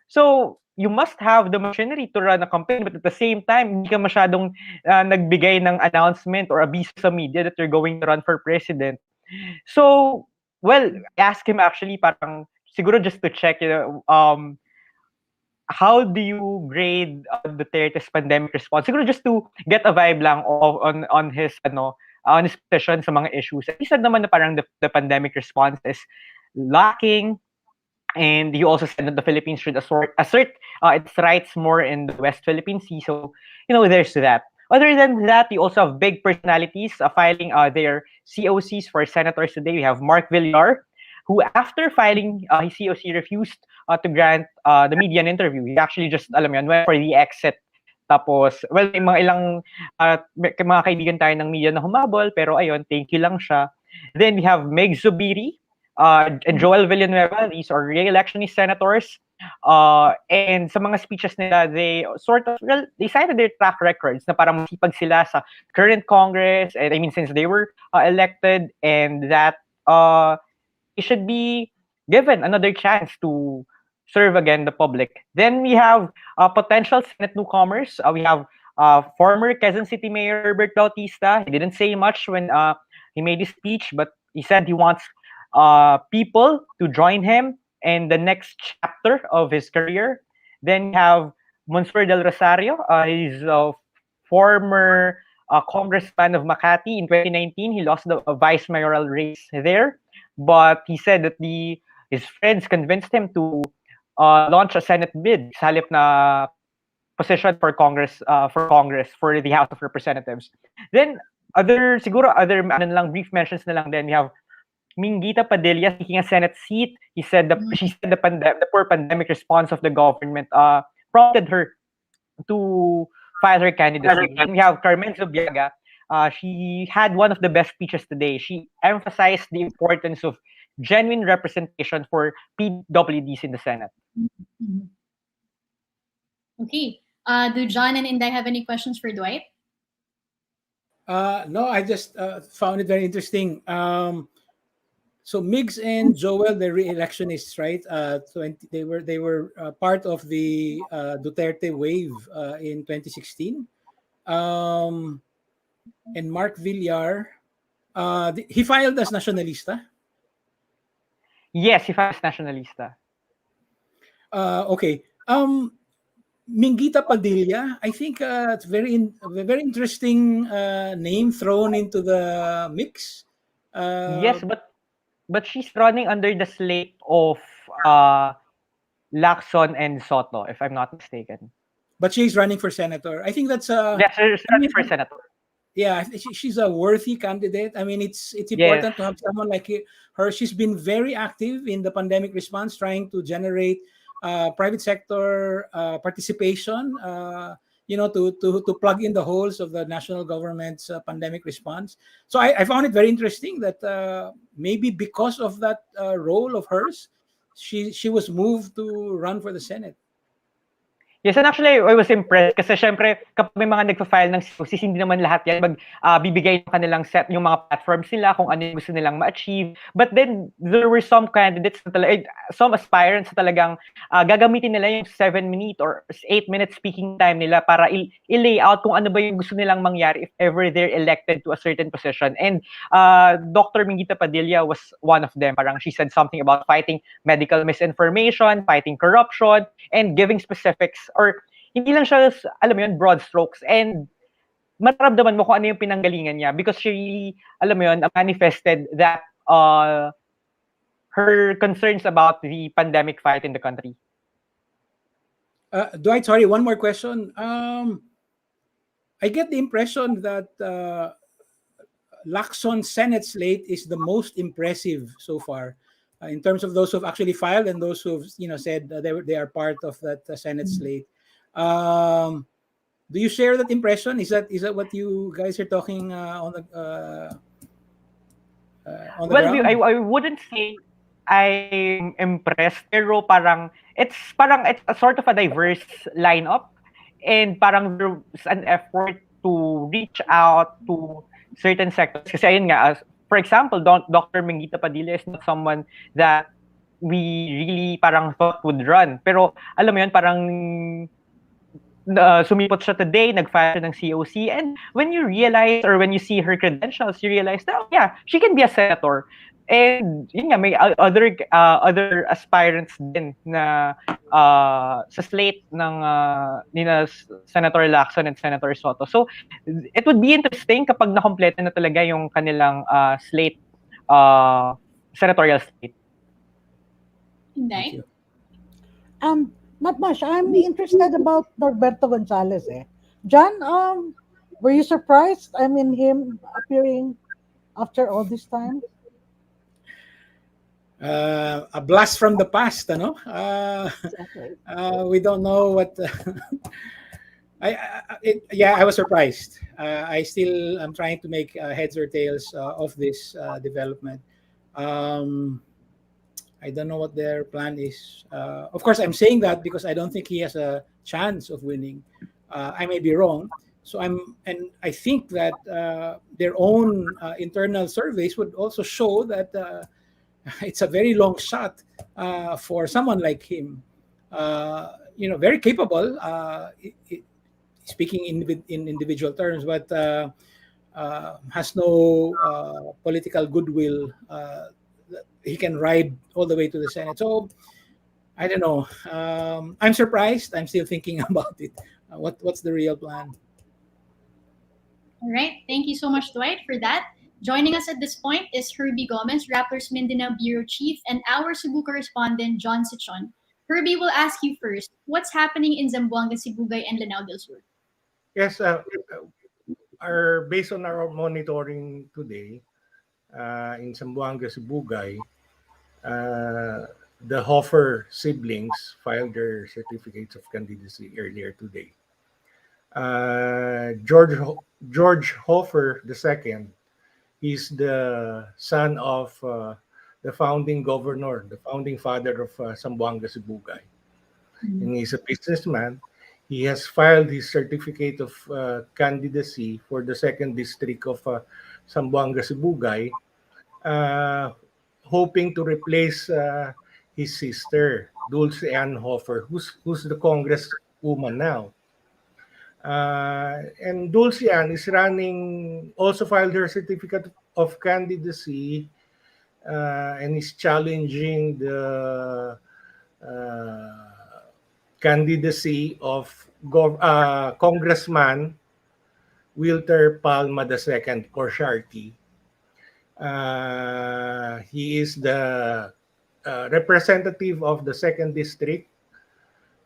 So, you must have the machinery to run a campaign, but at the same time, hindi ka masyadong nagbigay ng announcement or abiso sa media that you're going to run for president. So, well, I asked him actually parang, siguro just to check, how do you grade Duterte's pandemic response? Siguro just to get a vibe lang on his position sa mga issues. He said naman na parang the pandemic response is lacking. And he also said that the Philippines should assert its rights more in the West Philippine Sea. So, there's that. Other than that, we also have big personalities filing their COCs for senators today. We have Mark Villar, who after filing his COC refused to grant the media an interview. He actually just, alam mo yun, went for the exit. Tapos, well, may mga ilang mga kaibigan tayo ng media na humabol, pero ayun, thank you lang siya. Then we have Meg Zubiri, and Joel Villanueva. These are re-electionist senators. And sa mga speeches nila, they cited their track records na parang masipag sila sa current Congress. And I mean, since they were elected, and that they should be given another chance to serve again the public. Then we have potential Senate newcomers. We have former Quezon City Mayor Roberto Bautista. He didn't say much when he made his speech, but he said he wants people to join him in the next chapter of his career. Then we have Monsieur del Rosario. He's a former congressman of Makati. In 2019, he lost the vice mayoral race there, but he said that his friends convinced him to launch a Senate bid sa halip na position for Congress for the House of Representatives. Then other brief mentions na lang. Then we have Mingita Padilla seeking a Senate seat. She said the poor pandemic response of the government prompted her to file her candidacy. Then we have Carmen Zubiaga. She had one of the best speeches today. She emphasized the importance of genuine representation for PWDs in the Senate. Okay. Do John and Inday have any questions for Dwight? No, I just found it very interesting. So Migs and Joel, they're re-electionists, right? They were part of the Duterte wave in 2016. And Mark Villar, he filed as nationalista. Yes, he filed as nationalista. Okay. Mingita Padilla, I think it's a very interesting name thrown into the mix. Yes, but she's running under the slate of Lacson and Soto, if I'm not mistaken. But she's running for senator. I think that's yes, she's running for senator. Yeah, she's a worthy candidate. I mean, it's important to have someone like her. She's been very active in the pandemic response, trying to generate private sector participation. To plug in the holes of the national government's pandemic response. So I found it very interesting that maybe because of that role of hers, she was moved to run for the Senate. Yes, and actually, I was impressed kasi syempre, kapag may mga nagpa-file ng COCs, hindi naman lahat yan bibigay ng kanilang set, yung mga platforms nila, kung ano yung gusto nilang ma-achieve. But then, there were some candidates, some aspirants na talagang gagamitin nila yung 7-minute or 8-minute speaking time nila para i-lay out kung ano ba yung gusto nilang mangyari if ever they're elected to a certain position. And Dr. Mingita Padilla was one of them. Parang she said something about fighting medical misinformation, fighting corruption, and giving specifics or hindi lang siya, alam mo yun, broad strokes. And mararamdaman mo kung ano yung pinanggalingan niya because she really, alam mo yun, manifested that her concerns about the pandemic fight in the country. Dwight, sorry, one more question. I get the impression that Lacson Senate slate is the most impressive so far. In terms of those who've actually filed and those who've said they are part of that Senate slate. Do you share that impression? Is that what you guys are talking on the well, ground? I wouldn't say I'm impressed. Pero it's a sort of a diverse lineup, and parang there's an effort to reach out to certain sectors. Kasi ayun nga, for example, Dr. Mingita Padilla is not someone that we really parang thought would run. Pero alam mo yun, parang sumipot siya today, nag-file siya ng COC, and when you realize or when you see her credentials, you realize that, oh yeah, she can be a senator. And yun nga, may other aspirants din na sa slate ng nina Senator Lacson and Senator Soto. So it would be interesting kapag nakompleto na talaga yung kanilang slate, senatorial slate. Inday? Not much. I'm interested about Roberto Gonzalez. John, were you surprised? I mean, him appearing after all this time? A blast from the past, ano? Exactly. We don't know what. I was surprised. I'm trying to make heads or tails of this development. I don't know what their plan is. Of course, I'm saying that because I don't think he has a chance of winning. I may be wrong. And I think that their own internal surveys would also show that it's a very long shot for someone like him. Very capable, speaking in individual terms, but has no political goodwill. He can ride all the way to the Senate. So I don't know. I'm surprised. I'm still thinking about it. What's the real plan? All right. Thank you so much, Dwight, for that. Joining us at this point is Herbie Gomez, Rappler's Mindanao Bureau Chief, and our Cebu correspondent, John Sichon. Herbie will ask you first, what's happening in Zamboanga, Sibugay, and Lanao del Sur? Yes, based on our monitoring today, in Zamboanga, Sibugay, the Hofer siblings filed their certificates of candidacy earlier today. George Hofer II, he's the son of the founding governor, the founding father of Zamboanga, Sibugay. And he's a businessman. He has filed his certificate of candidacy for the 2nd district of Zamboanga, Sibugay, hoping to replace his sister, Dulce Ann Hofer, who's the congresswoman now. And Dulce Ann is also filed her certificate of candidacy and is challenging the candidacy of Congressman Wilter Palma II, or Sharky. He is the representative of the 2nd district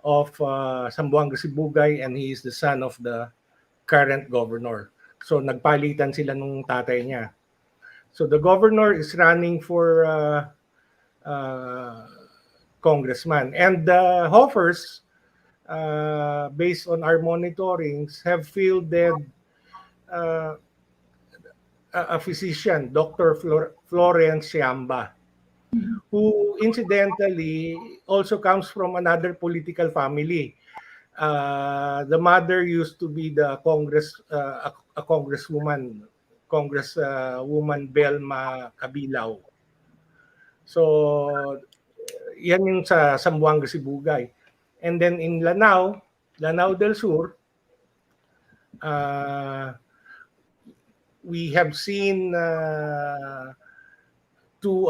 of Zamboanga, Sibugay, and he is the son of the current governor. So nagpalitan sila nung tatay niya. So the governor is running for congressman. And the Hoffers, based on our monitorings, have fielded a physician, Dr. Florence Siamba, who incidentally also comes from another political family. The mother used to be a congresswoman, Congresswoman Belma Cabilao. So, yan yung sa Zamboanga, Sibugay. And then in Lanao del Sur, we have seen two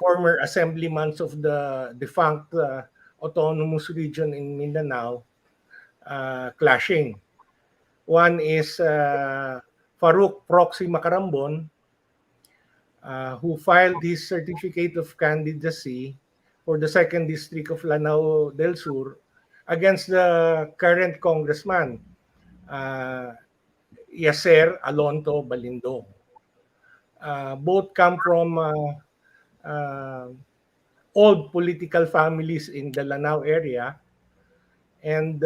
former assemblymans of the defunct autonomous region in Mindanao clashing. One is Farouk Proxy Macarambon, who filed his certificate of candidacy for the 2nd district of Lanao del Sur against the current congressman, Yaser Alonto Balindo. Both come from old political families in the Lanao area, and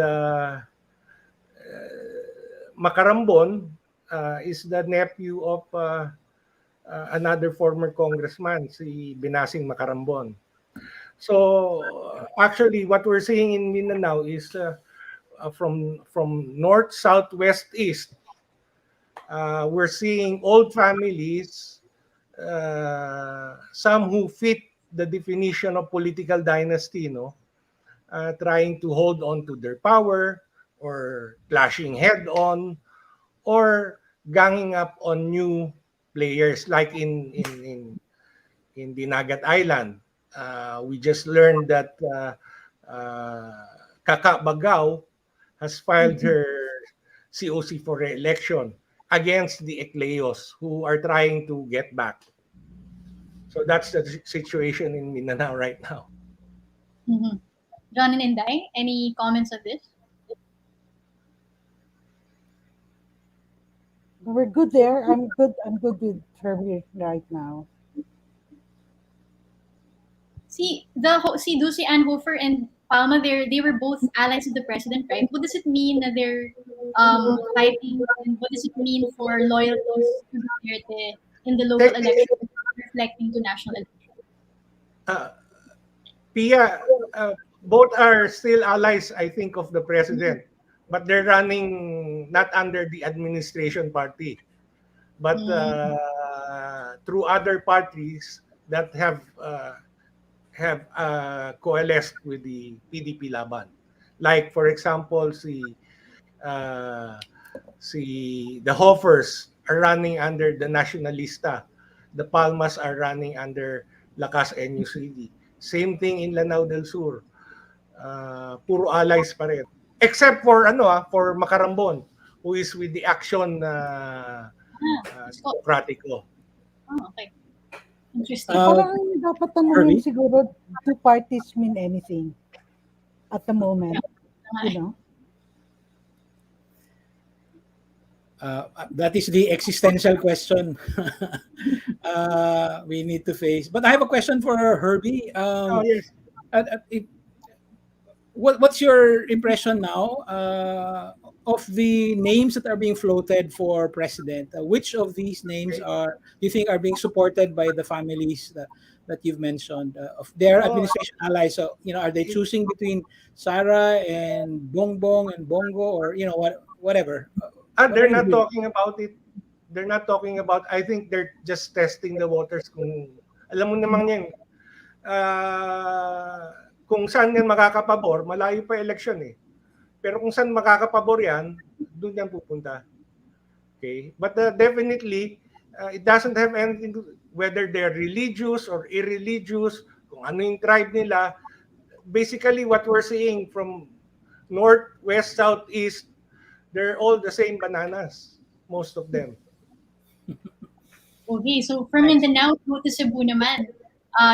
Macarambon is the nephew of another former congressman, si Binasing Macarambon. So actually, what we're seeing in Mindanao is from north, south, west, east. We're seeing old families, some who fit the definition of political dynasty, trying to hold on to their power or clashing head on or ganging up on new players like in Dinagat Island. We just learned that Kaka Bagao has filed her COC for re-election against the Ecleos who are trying to get back. So that's the situation in Mindanao right now. Mm-hmm. John and Inday, any comments on this? We're good there. I'm good. I'm good with Herbie right now. See, Dulce Ann Hofer and Palma, they were both allies of the president, right? What does it mean that they're fighting, and what does it mean for loyalties to Duterte in the local elections reflecting to national elections? Pia, both are still allies, I think, of the president, but they're running not under the administration party, but through other parties that have coalesced with the PDP Laban. Like, for example, the Hoffers are running under the Nacionalista. The Palmas are running under Lakas NUCD. Same thing in Lanao del Sur. Puro allies pa rin. Except for for Macarambon, who is with the Action Democratico. Oh, okay. Interesting. Parang dapat tanungin siguro, do parties mean anything at the moment? You know? That is the existential question we need to face. But I have a question for Herbie. Yes. What's your impression now of the names that are being floated for president? Which of these names do you think are being supported by the families that you've mentioned of their administration allies? So are they choosing between Sara and Bongbong and Bongo, or whatever? They're not talking about it. They're not talking about. I think they're just testing the waters. Kung alam mo naman yan. Kung saan yan makakapabor, malayo pa election eh. Pero kung saan makakapabor yan, doon yan pupunta. Okay? But definitely, it doesn't have anything to whether they're religious or irreligious, kung ano yung tribe nila. Basically, what we're seeing from north, west, south, east, they're all the same bananas, most of them. Okay, so from Mindanao to Cebu naman.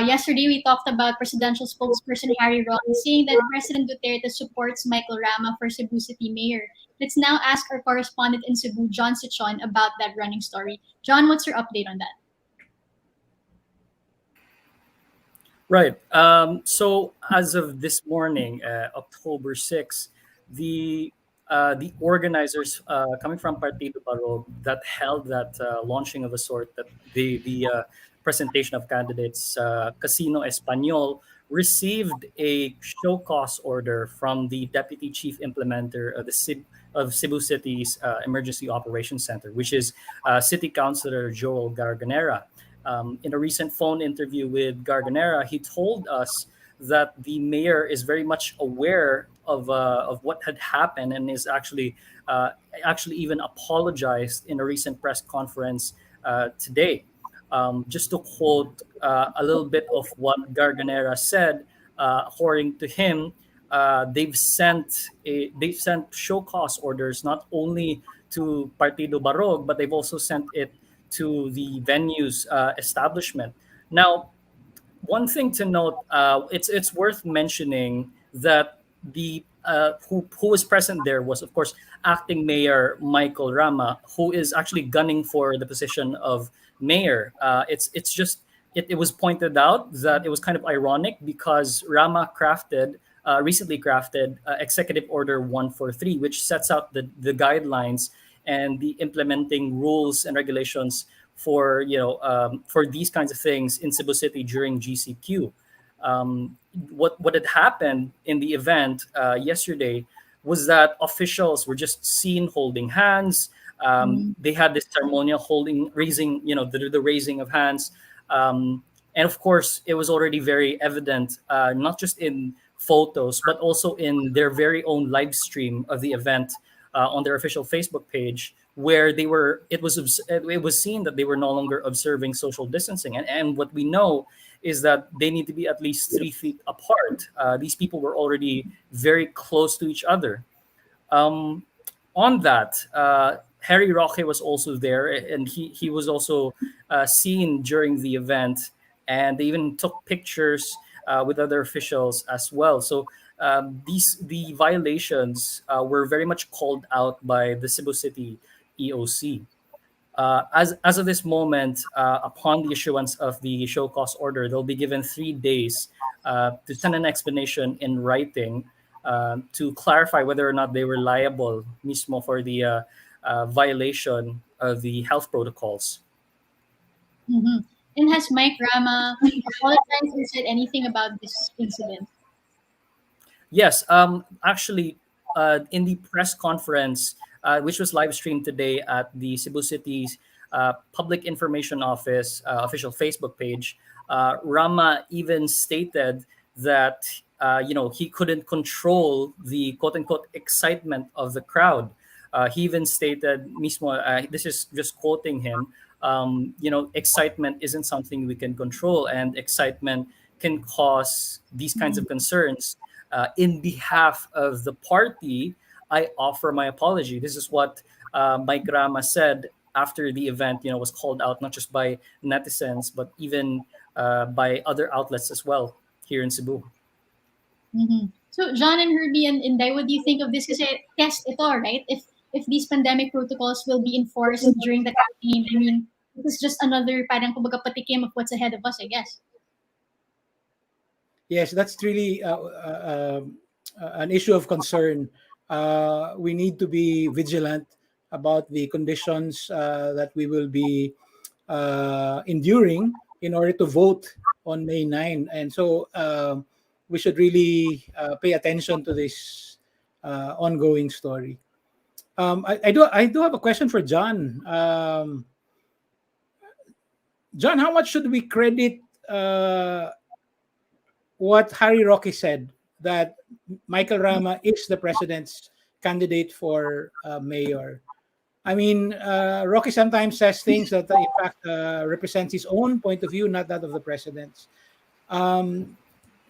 Yesterday, we talked about presidential spokesperson Harry Roque saying that President Duterte supports Michael Rama for Cebu City Mayor. Let's now ask our correspondent in Cebu, John Sichon, about that running story. John, what's your update on that? Right. So as of this morning, October 6th, the organizers coming from Partido Barog that held that launching of a sort, that the presentation of candidates, Casino Espanyol, received a show cause order from the Deputy Chief Implementer of Cebu City's Emergency Operations Center, which is City Councilor Joel Garganera. In a recent phone interview with Garganera, he told us that the mayor is very much aware of what had happened and is actually even apologized in a recent press conference today. Just to quote a little bit of what Garganera said, according to him, they've sent show cause orders not only to Partido Barog, but they've also sent it to the venue's establishment. Now, one thing to note, it's worth mentioning that the who was present there was, of course, acting Mayor Michael Rama, who is actually gunning for the position of mayor. It was pointed out that it was kind of ironic because Rama recently crafted Executive Order 143, which sets out the guidelines and the implementing rules and regulations for for these kinds of things in Cebu City during GCQ. What had happened in the event yesterday was that officials were just seen holding hands. They had this ceremonial raising, the raising of hands. And of course, it was already very evident, not just in photos, but also in their very own live stream of the event on their official Facebook page, where it was seen that they were no longer observing social distancing. And what we know is that they need to be at least 3 feet apart. These people were already very close to each other. On that, Harry Roque was also there, and he was also seen during the event, and they even took pictures with other officials as well. So the violations were very much called out by the Cebu City EOC. As of this moment, upon the issuance of the show cause order, they'll be given 3 days to send an explanation in writing to clarify whether or not they were liable mismo for the violation of the health protocols. Mm-hmm. And has Mike Rama apologized or said anything about this incident? Yes, actually, in the press conference, which was live streamed today at the Cebu City's Public Information Office official Facebook page, Rama even stated that he couldn't control the quote unquote excitement of the crowd. He even stated, mismo, this is just quoting him, excitement isn't something we can control, and excitement can cause these kinds of concerns. In behalf of the party, I offer my apology. This is what Mike Rama said after the event, was called out not just by netizens, but even by other outlets as well here in Cebu. Mm-hmm. So, John and Herbie and Inday, what do you think of this? Kasi test ito, right? If these pandemic protocols will be enforced during the campaign, I mean, this is just another parang kumbaga patikim of what's ahead of us, I guess. Yes, that's really an issue of concern. We need to be vigilant about the conditions that we will be enduring in order to vote on May 9. And so we should really pay attention to this ongoing story. I do have a question for John. John, how much should we credit what Harry Roque said, that Michael Rama is the president's candidate for mayor? I mean, Roque sometimes says things that in fact represents his own point of view, not that of the president's. How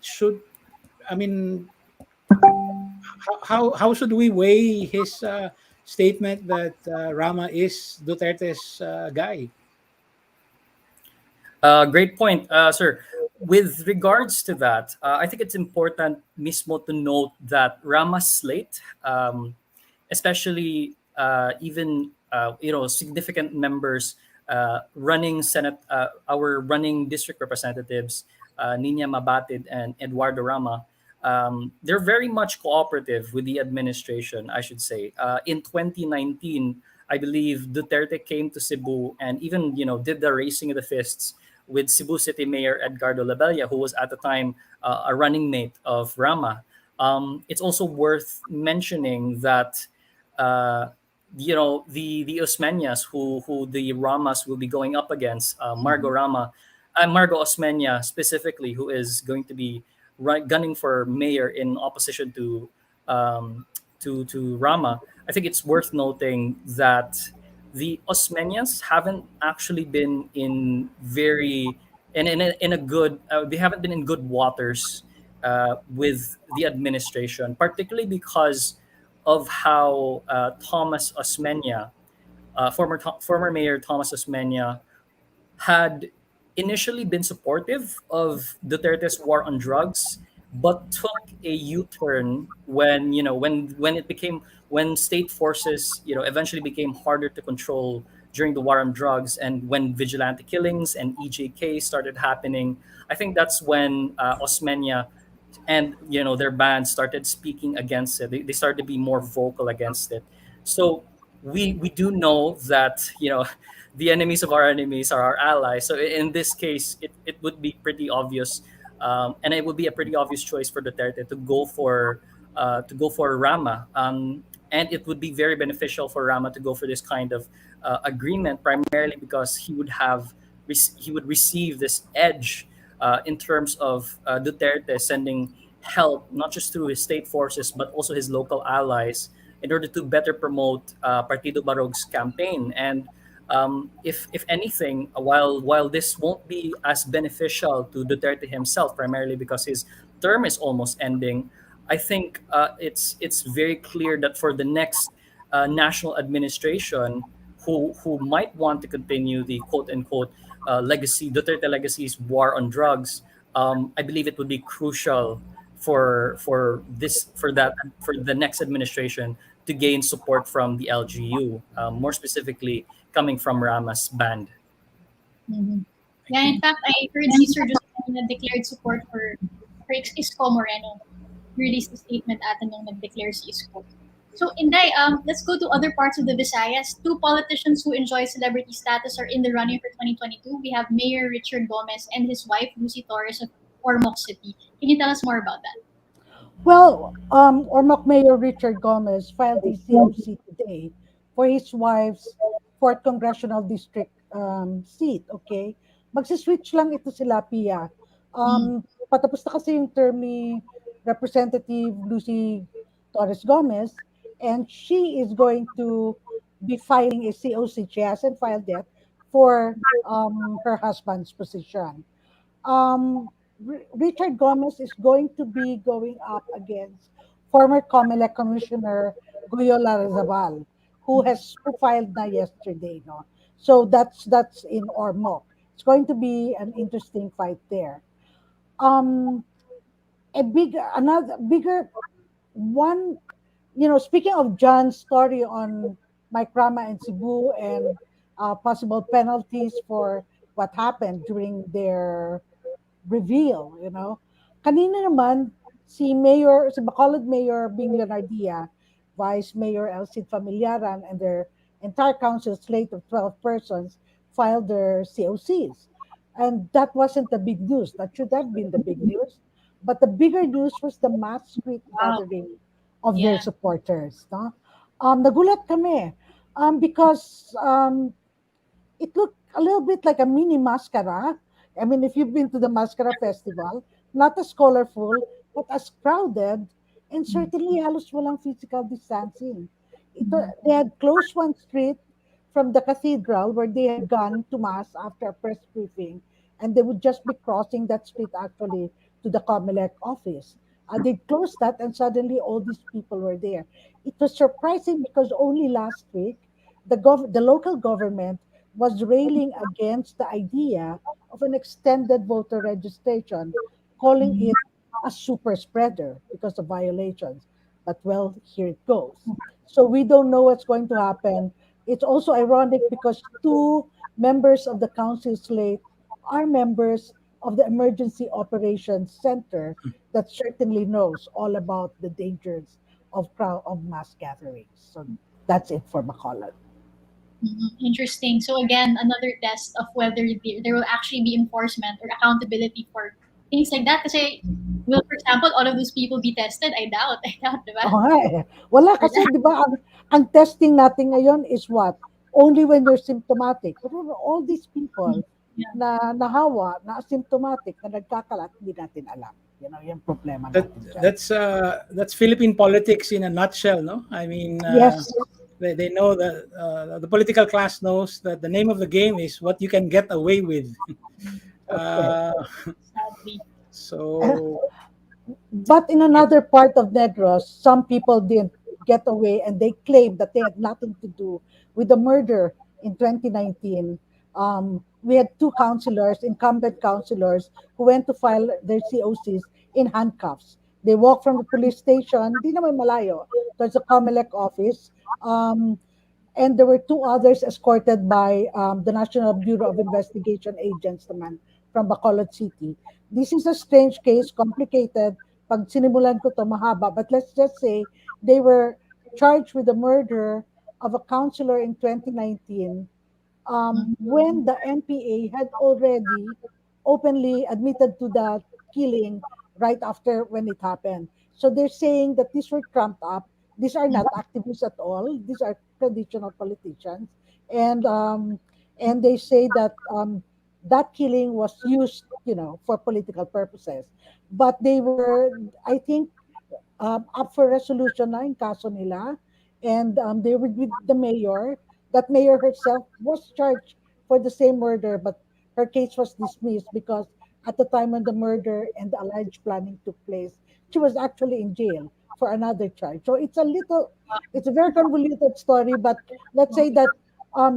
should we weigh his statement that Rama is Duterte's guy? Great point, sir. With regards to that, I think it's important mismo to note that Rama's slate, especially even significant members running Senate, our running district representatives, Nina Mabatid and Eduardo Rama, they're very much cooperative with the administration, I should say. In 2019, I believe Duterte came to Cebu and even did the raising of the fists with Cebu City Mayor Edgardo Labella, who was at the time a running mate of Rama. It's also worth mentioning that the Osmeñas who the Ramas will be going up against, Margo Osmeña specifically, who is going to be gunning for mayor in opposition to Rama. I think it's worth noting that the Osmeñas haven't actually been in a good they haven't been in good waters with the administration, particularly because of how Thomas Osmeña, former Mayor Thomas Osmeña, had initially been supportive of Duterte's war on drugs, but took a U-turn when when state forces eventually became harder to control during the war on drugs, and when vigilante killings and EJK started happening. I think that's when Osmeña and their band started speaking against it. They started to be more vocal against it. So we do know that the enemies of our enemies are our allies. So in this case, it would be pretty obvious, and it would be a pretty obvious choice for Duterte to go for Rama. And it would be very beneficial for Rama to go for this kind of agreement, primarily because he would receive this edge in terms of Duterte sending help, not just through his state forces but also his local allies, in order to better promote Partido Barog's campaign. And if anything, while this won't be as beneficial to Duterte himself, primarily because his term is almost ending, I think it's very clear that for the next national administration, who might want to continue the quote unquote legacy Duterte legacy's war on drugs, I believe it would be crucial for the next administration to gain support from the LGU, more specifically coming from Rama's band. Mhm. Yeah, in fact, I heard Cesar Josefina declared support for Isko Moreno. Released a statement ata nung nag-declare si Isko. So, Inday, let's go to other parts of the Visayas. Two politicians who enjoy celebrity status are in the running for 2022. We have Mayor Richard Gomez and his wife, Lucy Torres of Ormoc City. Can you tell us more about that? Well, Ormoc Mayor Richard Gomez filed his COC today for his wife's 4th Congressional District seat, okay? Magsiswitch lang ito sila, Pia. Patapos na kasi yung term ni Representative Lucy Torres Gomez, and she is going to be filing a COC. She hasn't filed yet for her husband's position. Richard Gomez is going to be going up against former COMELEC Commissioner Guyo Larrazabal, who filed na yesterday, no. So that's in Ormoc. It's going to be an interesting fight there. Um, another bigger one, speaking of John's story on Mike Rama and Cebu and possible penalties for what happened during their reveal. Kanina naman, si Bacolod Mayor Bing Leonardia, Vice Mayor Elcid Familiaran, and their entire council slate of 12 persons filed their COCs. And that wasn't the big news. That should have been the big news. But the bigger news was the mass street gathering of their Yeah. supporters. No? Nagulat kami because it looked a little bit like a mini mascara. I mean, if you've been to the Mascara Festival, not as colorful, but as crowded, and certainly halos walang physical distancing. They had closed one street from the cathedral where they had gone to mass after a press briefing, and they would just be crossing that street actually to the COMELEC office. They closed that, and suddenly all these people were there. It was surprising because only last week the local government was railing against the idea of an extended voter registration, calling it a super spreader because of violations. But well, here it goes. So we don't know what's going to happen. It's also ironic because two members of the council slate are members of the Emergency Operations Center that certainly knows all about the dangers of mass gatherings. So that's it for Bacolod. Interesting. So again, another test of whether there will actually be enforcement or accountability for things like that. Kasi, will, for example, all of those people be tested? I doubt, diba? Oo nga eh. Wala kasi, di ba, ang testing natin ngayon is what? Only when you're symptomatic. But all these people na nahawa, na asymptomatic, na nagkakalat, hindi natin alam. Yung problema natin dyan. That's Philippine politics in a nutshell, no? I mean, Yes. They know that the political class knows that the name of the game is what you can get away with. Sadly. So, But in another part of Negros, some people didn't get away and they claimed that they had nothing to do with the murder in 2019. We had two incumbent councilors, who went to file their COCs in handcuffs. They walked from the police station, di naman malayo, towards the COMELEC office. And there were two others escorted by the National Bureau of Investigation agents naman from Bacolod City. This is a strange case, complicated. Pag sinimulan ko to mahaba, but let's just say they were charged with the murder of a councilor in 2019, when the NPA had already openly admitted to the killing right after when it happened. So they're saying that these were trumped up. These are not activists at all. These are traditional politicians, and um, and they say that that killing was used, for political purposes. But they were, I think, up for resolution na in kaso nila. And they were with the mayor. That mayor herself was charged for the same murder, but her case was dismissed because at the time when the murder and the alleged planning took place, she was actually in jail for another charge. So it's a very convoluted story, but let's say that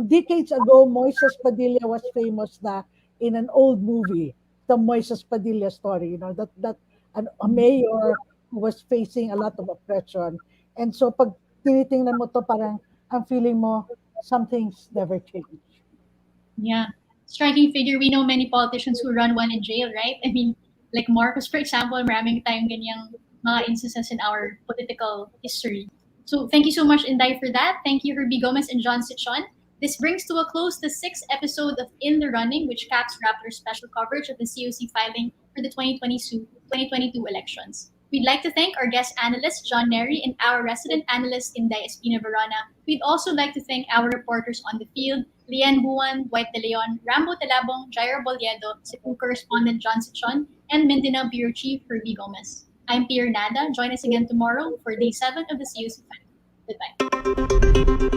decades ago, Moises Padilla was famous na in an old movie, the Moises Padilla story, that a mayor who was facing a lot of oppression. And so pag tinitingnan mo to, parang ang feeling mo, some things never change. Yeah. Striking figure. We know many politicians who run one in jail, right? I mean, like Marcos, for example, maraming tayong ganyang mga instances in our political history. So thank you so much, Inday, for that. Thank you, Herbie Gomez and John Sichon. This brings to a close the 6th episode of In the Running, which caps Rappler's special coverage of the COC filing for the 2022 elections. We'd like to thank our guest analyst, John Nery, and our resident analyst, Inday Espina-Varona. We'd also like to thank our reporters on the field, Lian Buwan, White de Leon, Rambo Talabong, Jairo Boliedo, Cebu correspondent John Sichon, and Mindanao Bureau Chief Herbie Gomez. I'm Pia Ranada. Join us again tomorrow for day 7 of the COC filing. Goodbye.